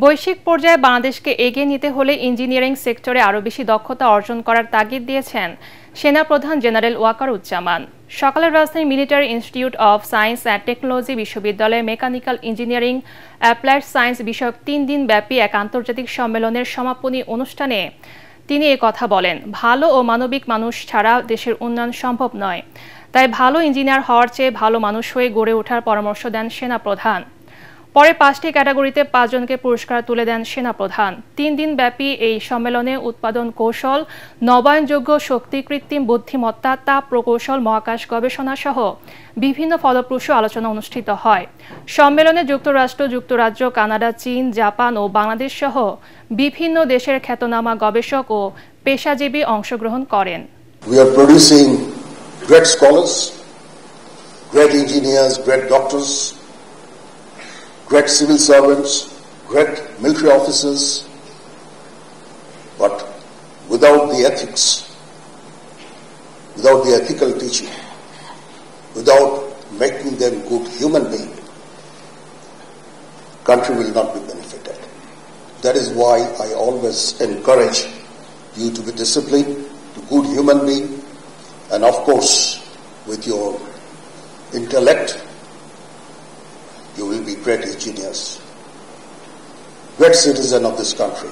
বৈশ্বিক পর্যায়ে বাংলাদেশকে এগিয়ে নিতে হলে ইঞ্জিনিয়ারিং সেক্টরে আরও বেশি দক্ষতা অর্জন করার তাগিদ দিয়েছেন সেনাপ্রধান জেনারেল ওয়াকারুজ্জামান। সকালে রাজধানীর military institute of science and technology বিশ্ববিদ্যালয়ে মেকানিক্যাল ইঞ্জিনিয়ারিং অ্যাপ্লাইড সায়েন্স বিষয়ক 3 দিন ব্যাপী এক আন্তর্জাতিক সম্মেলনের সমাপনী অনুষ্ঠানে তিনি কথা বলেন। ভালো ও মানবিক মানুষ ছাড়া দেশের উন্নয়ন সম্ভব নয়, তাই ভালো ইঞ্জিনিয়ার হওয়ার চেয়ে ভালো মানুষ হয়ে গড়ে ওঠার পরামর্শ দেন সেনাপ্রধান। পরে 5টি ক্যাটাগরিতে 5 জনকে পুরস্কার তুলে দেন সেনাপ্রধান। 3 দিন ব্যাপী এই সম্মেলনে উৎপাদন কৌশল, নবায়নযোগ্য শক্তি, কৃত্রিম বুদ্ধিমত্তা, তাপ প্রকৌশল, মহাকাশ গবেষণা সহ বিভিন্ন ফলপ্রসূ আলোচনা অনুষ্ঠিত হয়। সম্মেলনে যুক্তরাষ্ট্র, যুক্তরাজ্য, কানাডা, চীন, জাপান ও বাংলাদেশ সহ বিভিন্ন দেশের খ্যাতনামা গবেষক ও পেশাজীবী অংশগ্রহণ করেন। We are producing great scholars, great engineers, great doctors, great civil servants, great military officers, but without the ethics, without the ethical teaching, without making them good human beings, country will not be benefited. That is why I always encourage you to be disciplined, to good human being, and of course, with your intellect, you will be great engineers, great citizen of this country.